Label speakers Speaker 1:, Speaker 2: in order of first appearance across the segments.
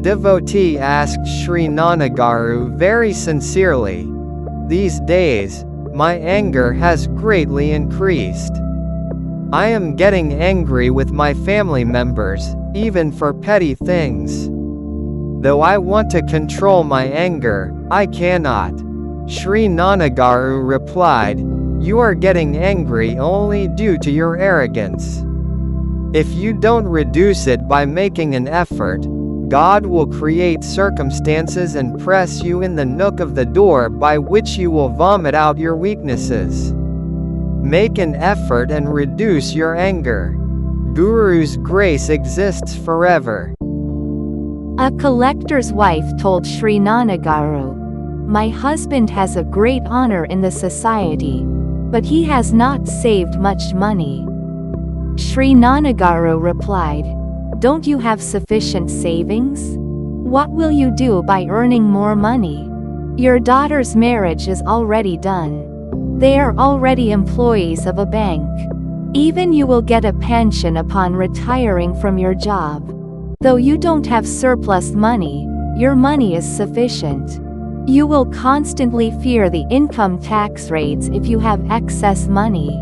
Speaker 1: devotee asked Sri Nanagaru very sincerely, "These days, my anger has greatly increased. I am getting angry with my family members, even for petty things. Though I want to control my anger, I cannot." Sri Nanagaru replied, "You are getting angry only due to your arrogance. If you don't reduce it by making an effort, God will create circumstances and press you in the nook of the door by which you will vomit out your weaknesses. Make an effort and reduce your anger. Guru's grace exists forever."
Speaker 2: A collector's wife told Sri Nanagaru, "My husband has a great honor in the society, but he has not saved much money." Sri Nanagaru replied, "Don't you have sufficient savings? What will you do by earning more money? Your daughter's marriage is already done. They are already employees of a bank. Even you will get a pension upon retiring from your job. Though you don't have surplus money, your money is sufficient. You will constantly fear the income tax rates if you have excess money.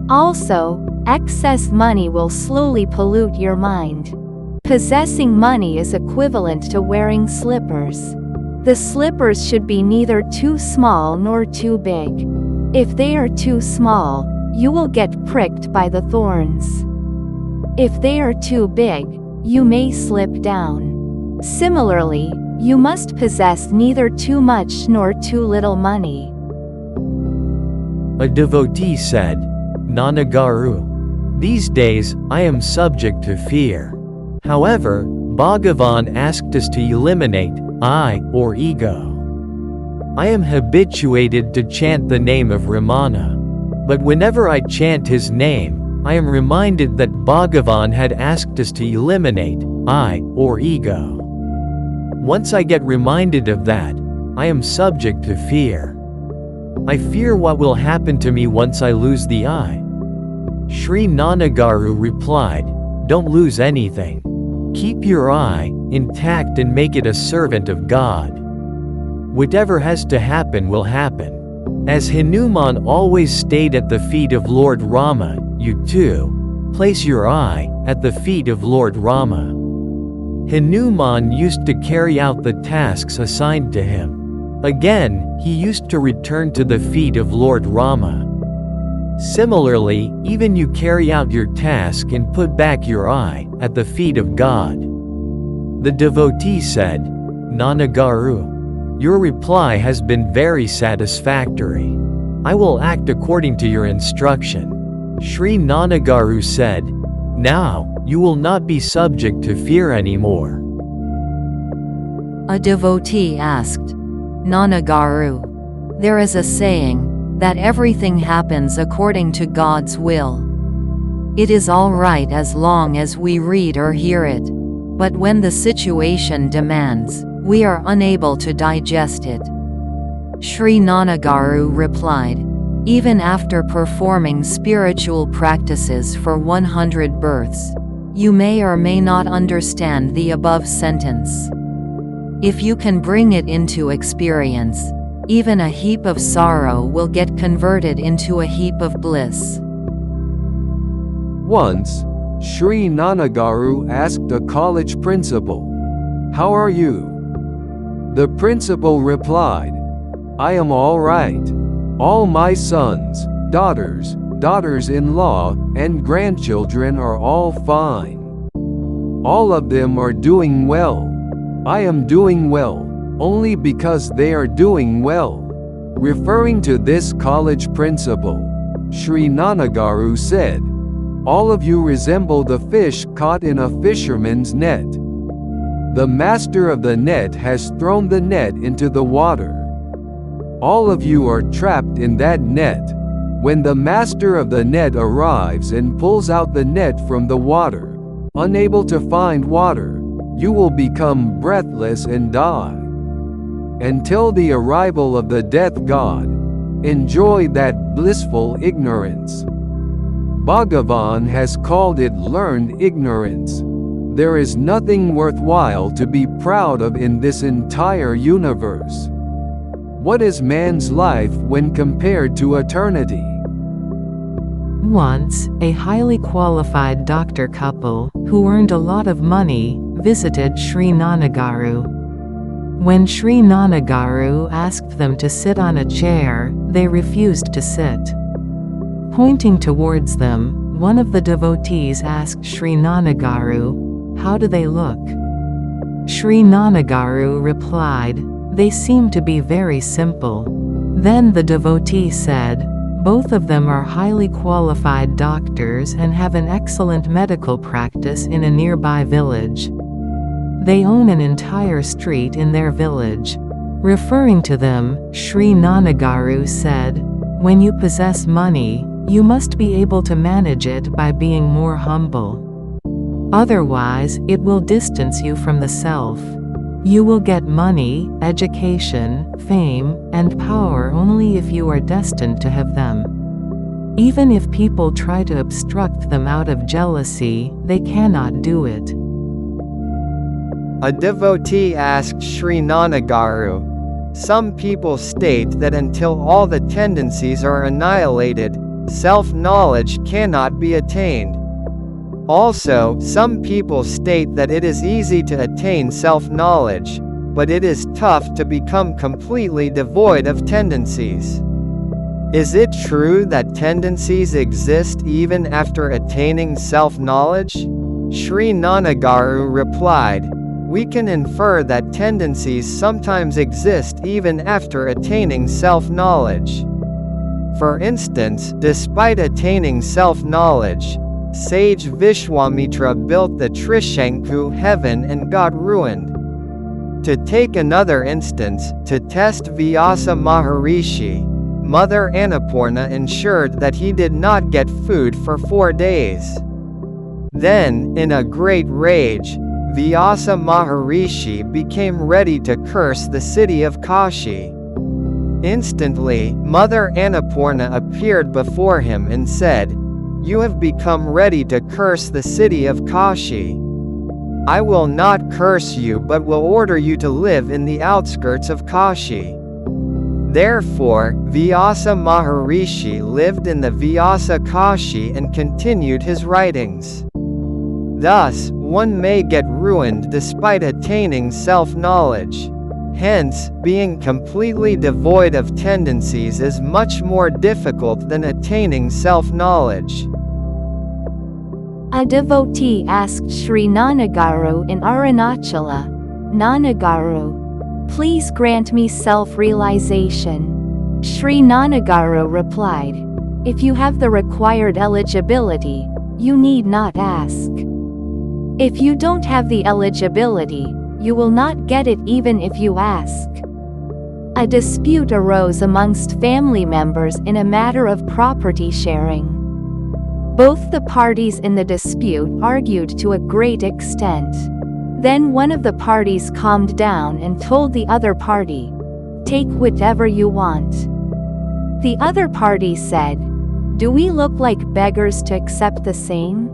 Speaker 2: Also, excess money will slowly pollute your mind. Possessing money is equivalent to wearing slippers. The slippers should be neither too small nor too big. If they are too small, you will get pricked by the thorns. If they are too big, you may slip down. Similarly, you must possess neither too much nor too little money."
Speaker 3: A devotee said, "Nanagaru, these days I am subject to fear. However, Bhagavan asked us to eliminate I or ego. I am habituated to chant the name of Ramana. But whenever I chant his name, I am reminded that Bhagavan had asked us to eliminate I or ego. Once I get reminded of that, I am subject to fear. I fear what will happen to me once I lose the I." Sri Nanagaru replied, "Don't lose anything. Keep your I intact and make it a servant of God. Whatever has to happen will happen. As Hanuman always stayed at the feet of Lord Rama, you too, place your I at the feet of Lord Rama." Hanuman used to carry out the tasks assigned to him. Again, he used to return to the feet of Lord Rama. Similarly, even you carry out your task and put back your I at the feet of God. The devotee said, "Nanagaru, your reply has been very satisfactory. I will act according to your instruction." Sri Nanagaru said, "Now, you will not be subject to fear anymore."
Speaker 4: A devotee asked, "Nanagaru, there is a saying, that everything happens according to God's will. It is all right as long as we read or hear it. But when the situation demands, we are unable to digest it." Sri Nanagaru replied, "Even after performing spiritual practices for 100 births, you may or may not understand the above sentence. If you can bring it into experience, even a heap of sorrow will get converted into a heap of bliss."
Speaker 5: Once, Sri Nanagaru asked a college principal, "How are you?" The principal replied, "I am all right. All my sons, daughters, daughters-in-law, and grandchildren are all fine. All of them are doing well. I am doing well, only because they are doing well." Referring to this college principal, Sri Nanagaru said, "All of you resemble the fish caught in a fisherman's net. The master of the net has thrown the net into the water. All of you are trapped in that net. When the master of the net arrives and pulls out the net from the water, unable to find water, you will become breathless and die. Until the arrival of the death god, enjoy that blissful ignorance." Bhagavan has called it learned ignorance. There is nothing worthwhile to be proud of in this entire universe. What is man's life when compared to eternity?
Speaker 6: Once, a highly qualified doctor couple, who earned a lot of money, visited Sri Nanagaru. When Sri Nanagaru asked them to sit on a chair, they refused to sit. Pointing towards them, one of the devotees asked Sri Nanagaru, "How do they look?" Sri Nanagaru replied, "They seem to be very simple." Then the devotee said, "Both of them are highly qualified doctors and have an excellent medical practice in a nearby village. They own an entire street in their village." Referring to them, Sri Nanagaru said, "When you possess money, you must be able to manage it by being more humble. Otherwise, it will distance you from the self. You will get money, education, fame, and power only if you are destined to have them. Even if people try to obstruct them out of jealousy, they cannot do it."
Speaker 1: A devotee asked Sri Nanagaru, "Some people state that until all the tendencies are annihilated, self-knowledge cannot be attained. Also, some people state that it is easy to attain self-knowledge, but it is tough to become completely devoid of tendencies. Is it true that tendencies exist even after attaining self-knowledge?" Sri Nanagaru replied, "We can infer that tendencies sometimes exist even after attaining self-knowledge. For instance, despite attaining self-knowledge, sage Vishwamitra built the Trishanku heaven and got ruined. To take another instance, to test Vyasa Maharishi, Mother Annapurna ensured that he did not get food for 4 days. Then, in a great rage, Vyasa Maharishi became ready to curse the city of Kashi. Instantly, Mother Annapurna appeared before him and said, "You have become ready to curse the city of Kashi. I will not curse you but will order you to live in the outskirts of Kashi." Therefore, Vyasa Maharishi lived in the Vyasa Kashi and continued his writings. Thus, one may get ruined despite attaining self-knowledge. Hence, being completely devoid of tendencies is much more difficult than attaining self-knowledge.
Speaker 2: A devotee asked Sri Nanagaru in Arunachala, "Nanagaru, please grant me self-realization." Sri Nanagaru replied, "If you have the required eligibility, you need not ask. If you don't have the eligibility, you will not get it even if you ask." A dispute arose amongst family members in a matter of property sharing. Both the parties in the dispute argued to a great extent. Then one of the parties calmed down and told the other party, "Take whatever you want." The other party said, "Do we look like beggars to accept the same?"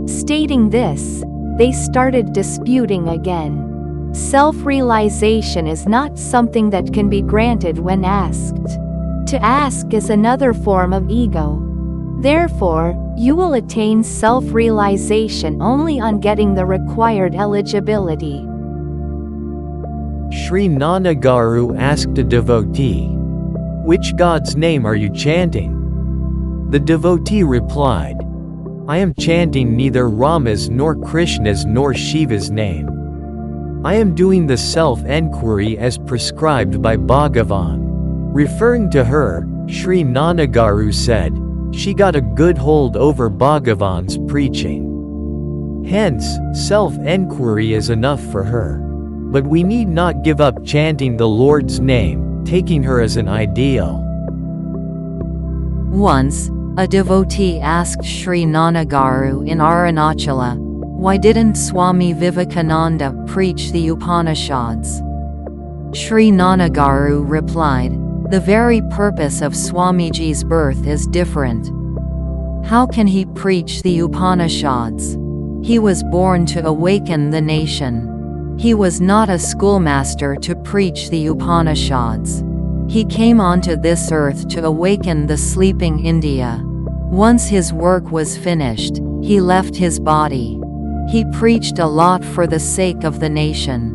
Speaker 2: Stating this, they started disputing again. Self-realization is not something that can be granted when asked. To ask is another form of ego. Therefore, you will attain self-realization only on getting the required eligibility.
Speaker 3: Sri Nanagaru asked a devotee, "Which god's name are you chanting?" The devotee replied, "I am chanting neither Rama's nor Krishna's nor Shiva's name. I am doing the self-enquiry as prescribed by Bhagavan." Referring to her, Sri Nanagaru said, she got a good hold over Bhagavan's preaching. Hence, self-enquiry is enough for her. But we need not give up chanting the Lord's name, taking her as an ideal.
Speaker 4: Once, a devotee asked Sri Nanagaru in Arunachala, "Why didn't Swami Vivekananda preach the Upanishads?" Sri Nanagaru replied, "The very purpose of Swamiji's birth is different. How can he preach the Upanishads? He was born to awaken the nation. He was not a schoolmaster to preach the Upanishads. He came onto this earth to awaken the sleeping India. Once his work was finished, he left his body. He preached a lot for the sake of the nation.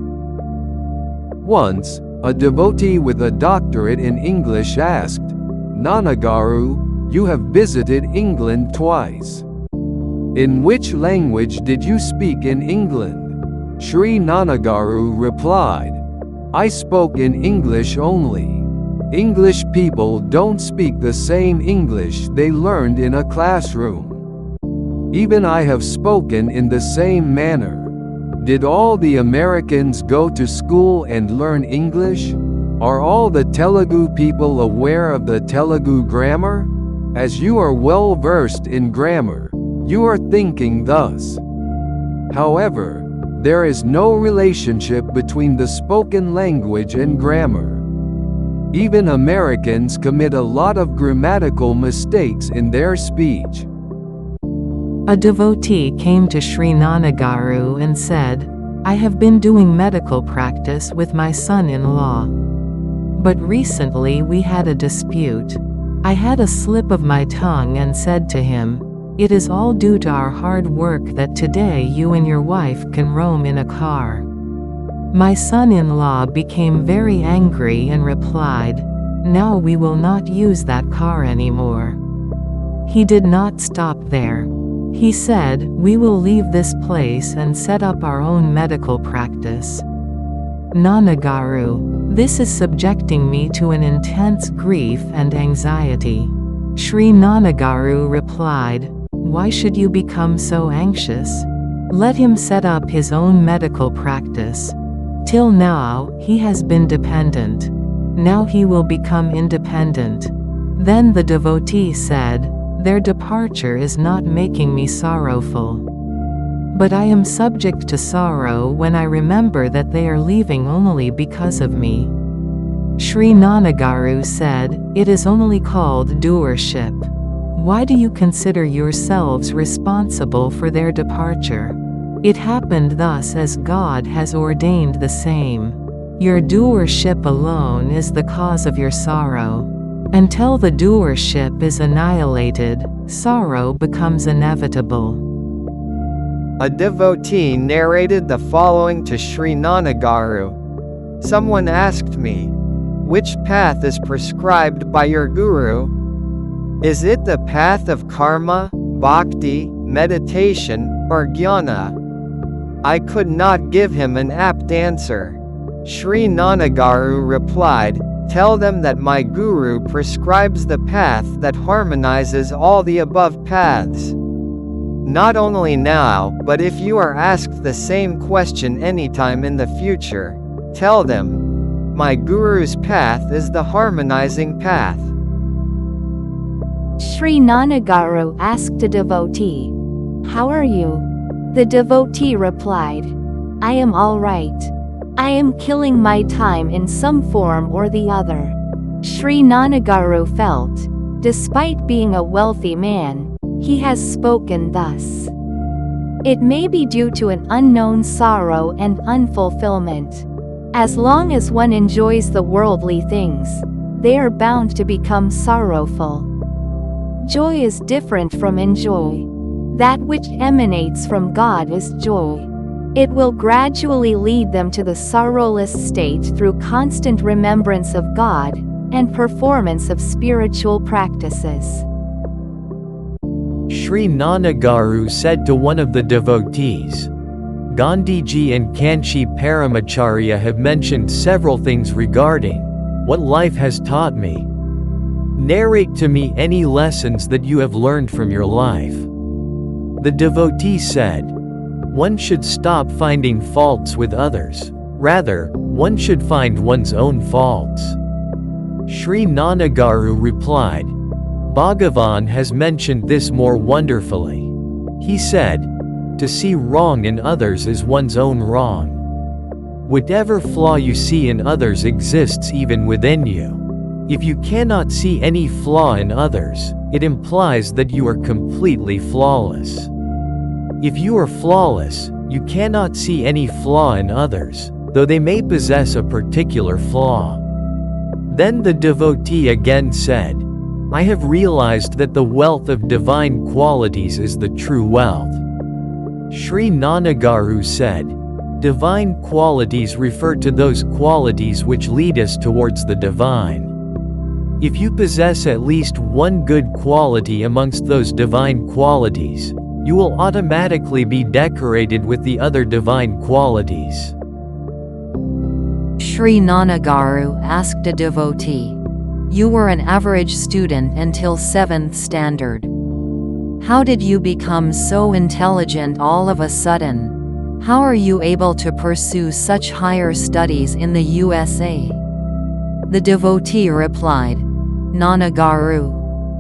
Speaker 5: Once, a devotee with a doctorate in English asked, "Nanagaru, you have visited England twice. In which language did you speak in England?" Sri Nanagaru replied, "I spoke in English only. English people don't speak the same English they learned in a classroom. Even I have spoken in the same manner. Did all the Americans go to school and learn English? Are all the Telugu people aware of the Telugu grammar? As you are well versed in grammar, you are thinking thus. However, there is no relationship between the spoken language and grammar. Even Americans commit a lot of grammatical mistakes in their speech."
Speaker 6: A devotee came to Sri Nanagaru and said, "I have been doing medical practice with my son-in-law. But recently we had a dispute. I had a slip of my tongue and said to him, 'It is all due to our hard work that today you and your wife can roam in a car.' My son-in-law became very angry and replied, 'Now we will not use that car anymore.' He did not stop there. He said, 'We will leave this place and set up our own medical practice.' Nanagaru, this is subjecting me to an intense grief and anxiety." Sri Nanagaru replied, "Why should you become so anxious? Let him set up his own medical practice. Till now, he has been dependent. Now he will become independent." Then the devotee said, "Their departure is not making me sorrowful. But I am subject to sorrow when I remember that they are leaving only because of me." Sri Nanagaru said, "It is only called doership. Why do you consider yourselves responsible for their departure? It happened thus as God has ordained the same. Your doership alone is the cause of your sorrow. Until the doership is annihilated, sorrow becomes inevitable."
Speaker 1: A devotee narrated the following to Sri Nanagaru. Someone asked me, "Which path is prescribed by your guru? Is it the path of karma, bhakti, meditation, or jnana?" I could not give him an apt answer. Sri Nanagaru replied, "Tell them that my guru prescribes the path that harmonizes all the above paths. Not only now, but if you are asked the same question anytime in the future, tell them, my guru's path is the harmonizing path."
Speaker 2: Sri Nanagaru asked a devotee, "How are you?" The devotee replied, "I am all right. I am killing my time in some form or the other." Sri Nanagaru felt, despite being a wealthy man, he has spoken thus. It may be due to an unknown sorrow and unfulfillment. As long as one enjoys the worldly things, they are bound to become sorrowful. Joy is different from enjoy. That which emanates from God is joy. It will gradually lead them to the sorrowless state through constant remembrance of God and performance of spiritual practices.
Speaker 3: Sri Nanagaru said to one of the devotees, "Gandhiji and Kanchi Paramacharya have mentioned several things regarding what life has taught me. Narrate to me any lessons that you have learned from your life." The devotee said, "One should stop finding faults with others. Rather, one should find one's own faults." Sri Nanagaru replied, "Bhagavan has mentioned this more wonderfully. He said, to see wrong in others is one's own wrong. Whatever flaw you see in others exists even within you. If you cannot see any flaw in others, it implies that you are completely flawless. If you are flawless, you cannot see any flaw in others, though they may possess a particular flaw. Then the devotee again said, I have realized that the wealth of divine qualities is the true wealth. Sri Nanagaru said, divine qualities refer to those qualities which lead us towards the divine. If you possess at least one good quality amongst those divine qualities, you will automatically be decorated with the other divine qualities.
Speaker 4: Sri Nanagaru asked a devotee, you were an average student until 7th standard. How did you become so intelligent all of a sudden? How are you able to pursue such higher studies in the USA? The devotee replied, Nanagaru,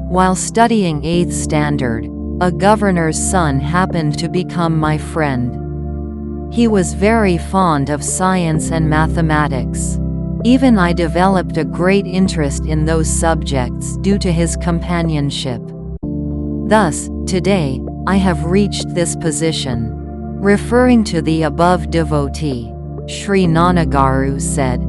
Speaker 4: while studying 8th standard, a governor's son happened to become my friend. He was very fond of science and mathematics. Even I developed a great interest in those subjects due to his companionship. Thus, today, I have reached this position. Referring to the above devotee, Sri Nanagaru said,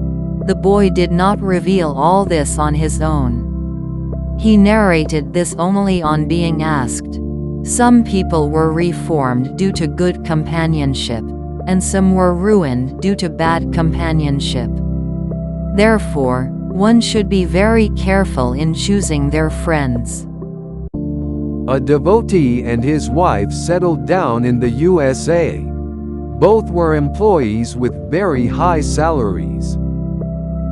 Speaker 4: the boy did not reveal all this on his own. He narrated this only on being asked. Some people were reformed due to good companionship, and some were ruined due to bad companionship. Therefore, one should be very careful in choosing their friends.
Speaker 5: A devotee and his wife settled down in the USA. Both were employees with very high salaries.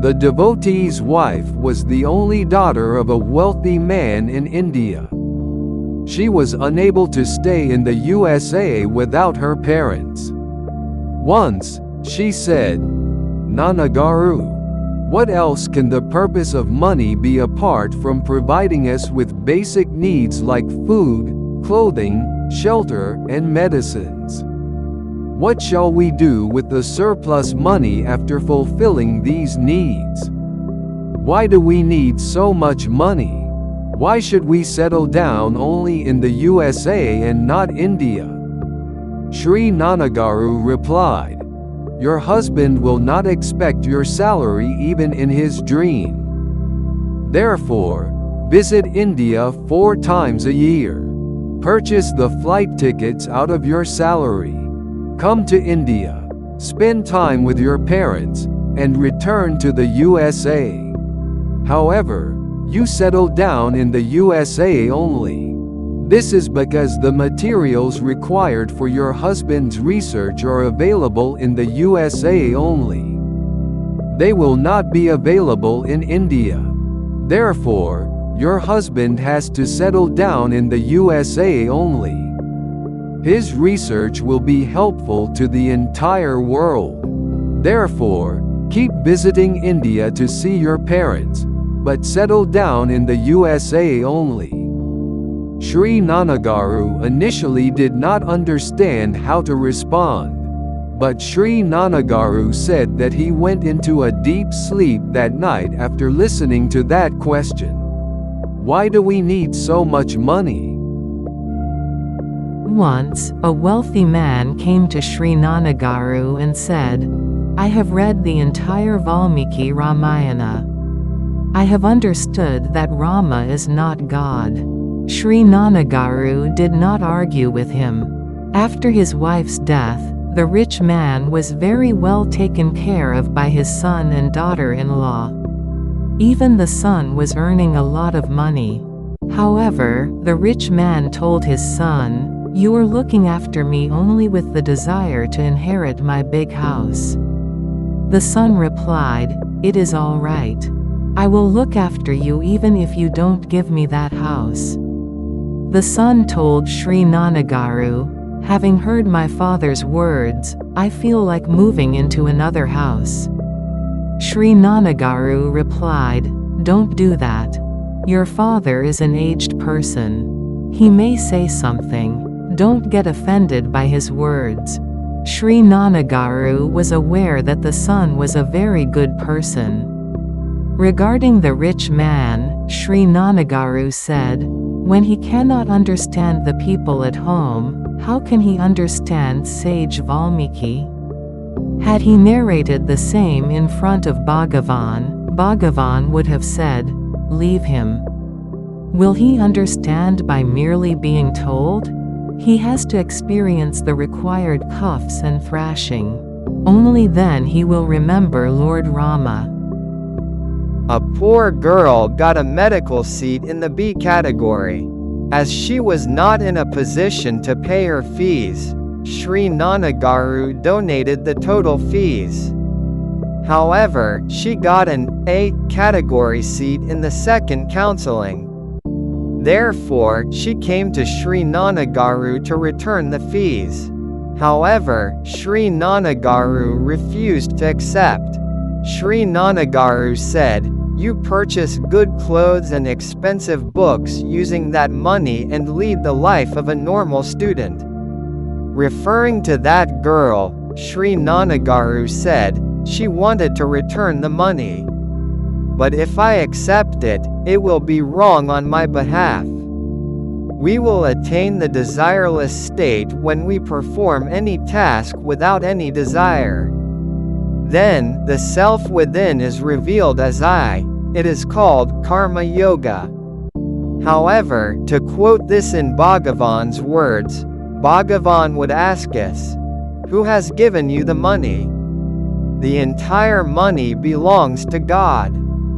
Speaker 5: The devotee's wife was the only daughter of a wealthy man in India. She was unable to stay in the USA without her parents. Once, she said, Nanagaru, what else can the purpose of money be apart from providing us with basic needs like food, clothing, shelter, and medicines? What shall we do with the surplus money after fulfilling these needs? Why do we need so much money? Why should we settle down only in the USA and not India? Sri Nanagaru replied, your husband will not expect your salary even in his dream. Therefore, visit India 4 times a year. Purchase the flight tickets out of your salary. Come to India, spend time with your parents, and return to the USA. However, you settle down in the USA only. This is because the materials required for your husband's research are available in the USA only. They will not be available in India. Therefore, your husband has to settle down in the USA only. His research will be helpful to the entire world. Therefore, keep visiting India to see your parents, but settle down in the USA only. Sri Nanagaru initially did not understand how to respond, but Sri Nanagaru said that he went into a deep sleep that night after listening to that question. Why do we need so much money?
Speaker 6: Once, a wealthy man came to Sri Nanagaru and said, I have read the entire Valmiki Ramayana. I have understood that Rama is not God. Sri Nanagaru did not argue with him. After his wife's death, the rich man was very well taken care of by his son and daughter-in-law. Even the son was earning a lot of money. However, the rich man told his son, you are looking after me only with the desire to inherit my big house. The son replied, it is all right. I will look after you even if you don't give me that house. The son told Sri Nanagaru, having heard my father's words, I feel like moving into another house. Sri Nanagaru replied, don't do that. Your father is an aged person. He may say something. Don't get offended by his words. Sri Nanagaru was aware that the son was a very good person. Regarding the rich man, Sri Nanagaru said, when he cannot understand the people at home, How can he understand sage Valmiki? Had he narrated the same in front of Bhagavan, Bhagavan would have said, "Leave him." Will he understand by merely being told? He has to experience the required cuffs and thrashing. Only then he will remember Lord Rama.
Speaker 1: A poor girl got a medical seat in the B category. As she was not in a position to pay her fees, Sri Nanagaru donated the total fees. However, she got an A category seat in the second counseling. Therefore, she came to Sri Nanagaru to return the fees. However, Sri Nanagaru refused to accept. Sri Nanagaru said, "You purchase good clothes and expensive books using that money and lead the life of a normal student." Referring to that girl, Sri Nanagaru said, she wanted to return the money. "But if I accept it, it will be wrong on my behalf. We will attain the desireless state when we perform any task without any desire. Then, the self within is revealed as I. It is called Karma Yoga." However, to quote this in Bhagavan's words, Bhagavan would ask us, "Who has given you the money?" The entire money belongs to God.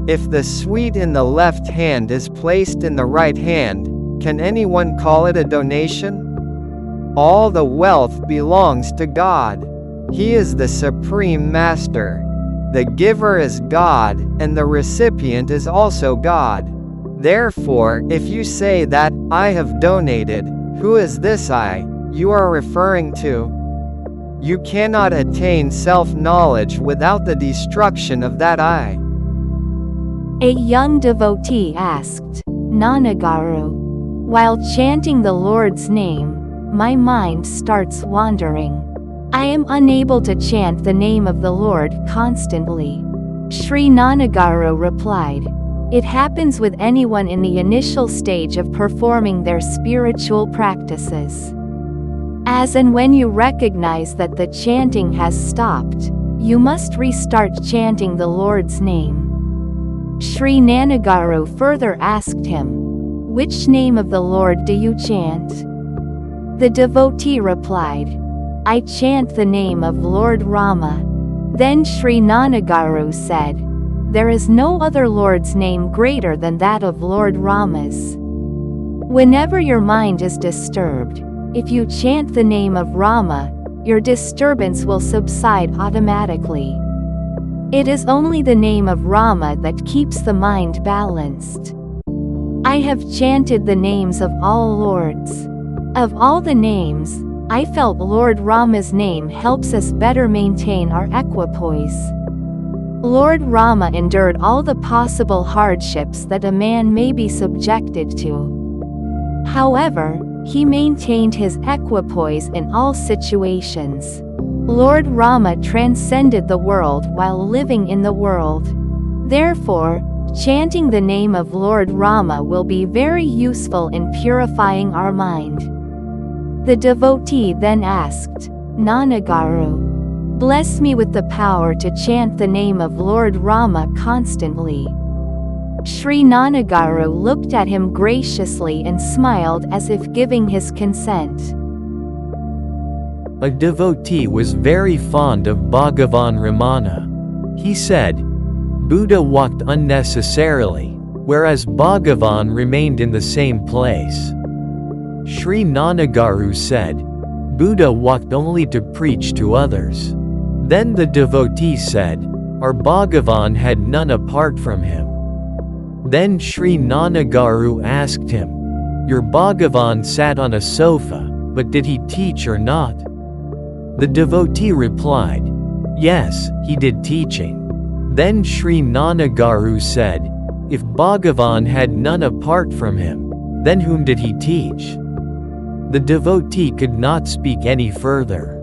Speaker 1: If the sweet in the left hand is placed in the right hand, can anyone call it a donation? All the wealth belongs to God. He is the Supreme Master. The giver is God, and the recipient is also God. Therefore, if you say that, "I have donated," who is this I you are referring to? You cannot attain self-knowledge without the destruction of that I.
Speaker 2: A young devotee asked, "Nanagaru, while chanting the Lord's name, my mind starts wandering. I am unable to chant the name of the Lord constantly." Sri Nanagaru replied, "It happens with anyone in the initial stage of performing their spiritual practices. As and when you recognize that the chanting has stopped, you must restart chanting the Lord's name." Sri Nanagaru further asked him, "Which name of the Lord do you chant?" The devotee replied, "I chant the name of Lord Rama." Then Sri Nanagaru said, "There is no other Lord's name greater than that of Lord Rama's. Whenever your mind is disturbed, if you chant the name of Rama, your disturbance will subside automatically. It is only the name of Rama that keeps the mind balanced. I have chanted the names of all lords. Of all the names, I felt Lord Rama's name helps us better maintain our equipoise. Lord Rama endured all the possible hardships that a man may be subjected to. However, he maintained his equipoise in all situations. Lord Rama transcended the world while living in the world. Therefore, chanting the name of Lord Rama will be very useful in purifying our mind." The devotee then asked, "Nanagaru, bless me with the power to chant the name of Lord Rama constantly." Sri Nanagaru looked at him graciously and smiled as if giving his consent.
Speaker 3: A devotee was very fond of Bhagavan Ramana. He said, "Buddha walked unnecessarily, whereas Bhagavan remained in the same place." Sri Nanagaru said, "Buddha walked only to preach to others." Then the devotee said, "Our Bhagavan had none apart from him." Then Sri Nanagaru asked him, "Your Bhagavan sat on a sofa, but did he teach or not?" The devotee replied, "Yes, he did teaching." Then Sri Nanagaru said, "If Bhagavan had none apart from him, then whom did he teach?" The devotee could not speak any further.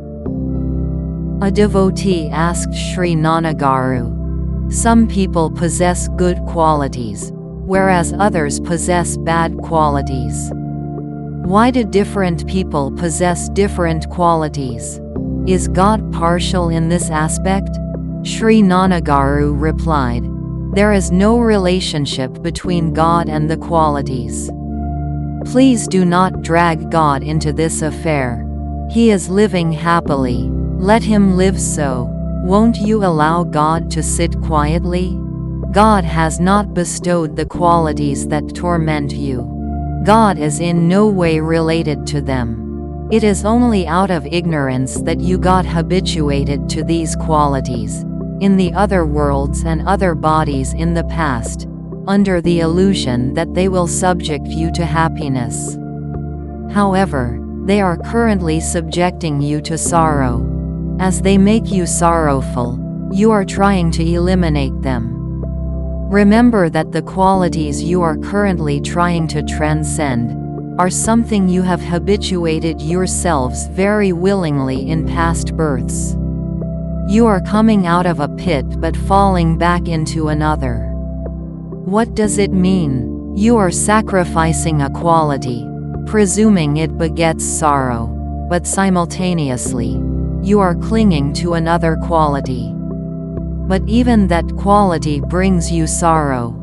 Speaker 4: A devotee asked Sri Nanagaru, "Some people possess good qualities, whereas others possess bad qualities. Why do different people possess different qualities? Is God partial in this aspect? Sri Nanagaru replied, there is no relationship between God and the qualities. Please do not drag God into this affair. He is living happily. Let him live so. Won't you allow God to sit quietly? God has not bestowed the qualities that torment you. God is in no way related to them. It is only out of ignorance that you got habituated to these qualities, in the other worlds and other bodies in the past, under the illusion that they will subject you to happiness. However, they are currently subjecting you to sorrow. As they make you sorrowful, you are trying to eliminate them. Remember that the qualities you are currently trying to transcend are something you have habituated yourselves very willingly in past births. You are coming out of a pit but falling back into another. What does it mean? You are sacrificing a quality, presuming it begets sorrow, but simultaneously, you are clinging to another quality. But even that quality brings you sorrow.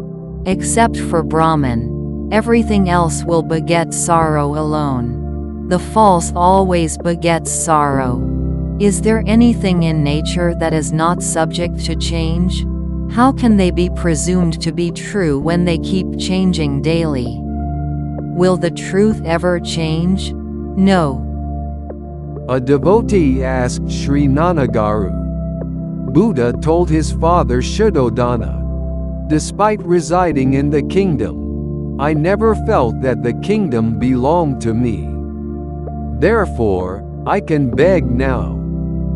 Speaker 4: Except for Brahman, everything else will beget sorrow alone. The false always begets sorrow. Is there anything in nature that is not subject to change? How can they be presumed to be true when they keep changing daily? Will the truth ever change? No.
Speaker 5: A devotee asked Sri Nanagaru. Buddha told his father Shuddhodana, despite residing in the kingdom, I never felt that the kingdom belonged to me. Therefore, I can beg now.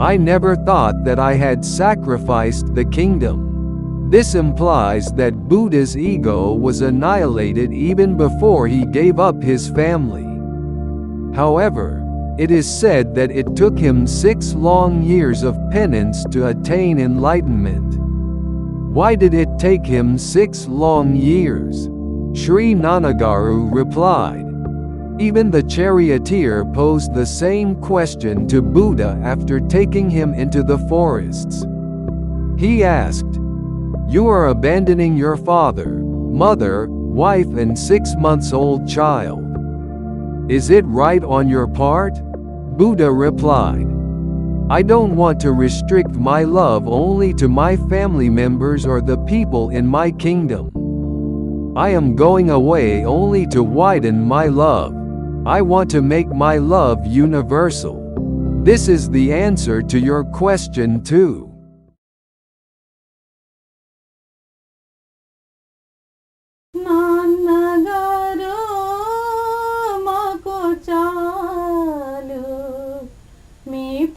Speaker 5: I never thought that I had sacrificed the kingdom. This implies that Buddha's ego was annihilated even before he gave up his family. However, it is said that it took him 6 long years of penance to attain enlightenment. Why did it take him 6 long years? Sri Nanagaru replied. Even the charioteer posed the same question to Buddha after taking him into the forests. He asked, "You are abandoning your father, mother, wife and 6-month-old child. Is it right on your part?" Buddha replied, "I don't want to restrict my love only to my family members or the people in my kingdom. I am going away only to widen my love. I want to make my love universal." This is the answer to your question too.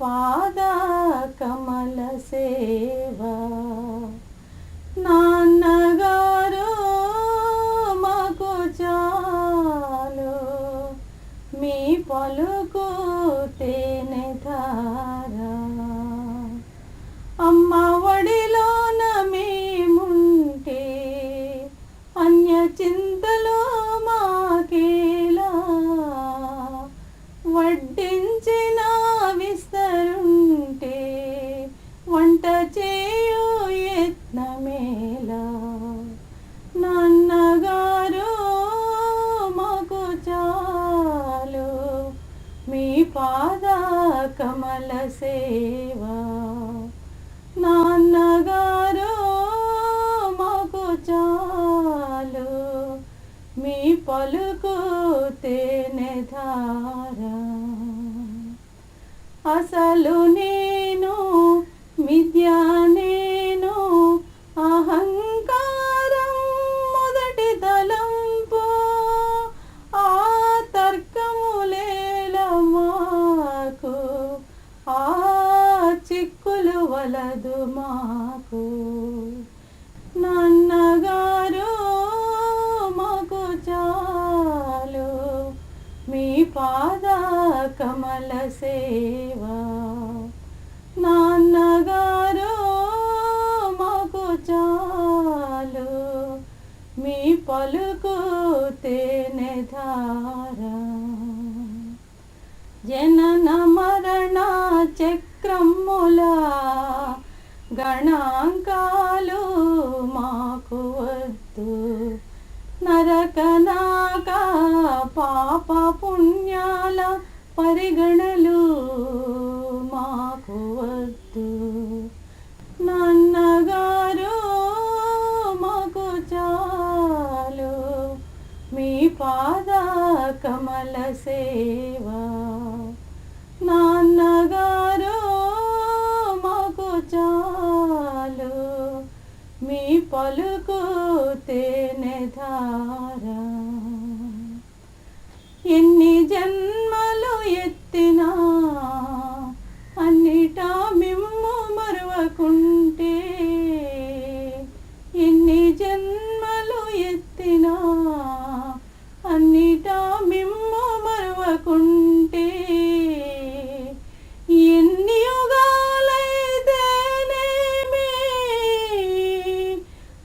Speaker 7: పాద కమల సేవా నాన్నగారు మాకు చాలు మీ పలుకు తేనె ధార అమ్మ ఒడిలోన మేముంటే అన్య చింతలు మాకేలా వడ్డించిన విస్తరుంటే వంట చేయు యత్నమేలా నాన్నగారు మాకు చాలు మీ పాద కమల సేవా నాన్నగారు మాకు చాలు మీ పలుకు తేనె ధార అసలు నేను మిథ్య నేను అహంకారం మొదటి తలంపు ఆ తర్కములేల మాకు ఆ చిక్కులు వలదు మాకు నాన్నగారు మాకు చాలు మీ పాద కమల సేవా నాన్నగారు మాకు చాలు మీ పలుకు తేనె ధార వద్దు. నరకనాక పాప పుణ్యాల పరిగణలు మాకు వద్దు. నాన్నగారు మాకు చాలు మీ పాద కమల సేవ. నాన్నగారు మాకు చాలు మీ పలుకు తేనె ధార. ఎన్ని జన్మలు ఎత్తినా అన్నిటా మిమ్ము మరువకుంటే, ఎన్ని జన్మలు ఎత్తినా అన్నిటా మిమ్ము మరువకుంటే, ఎన్ని యుగాలైతేనేమి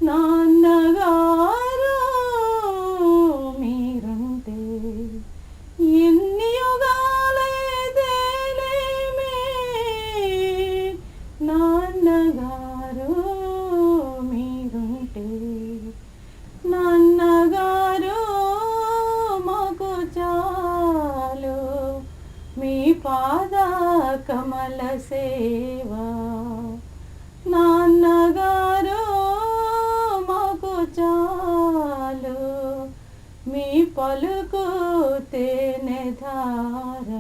Speaker 7: నాన్నగారు మీరుంటే, ఎన్ని యుగాలైతేనేమి నాన్నగారు మీరుంటే. నాన్నగారు మాకు చాలు మీ పాద కమల సేవ. నాన్నగారు మాకు చాలు మీ పలుకు తేనె ధార.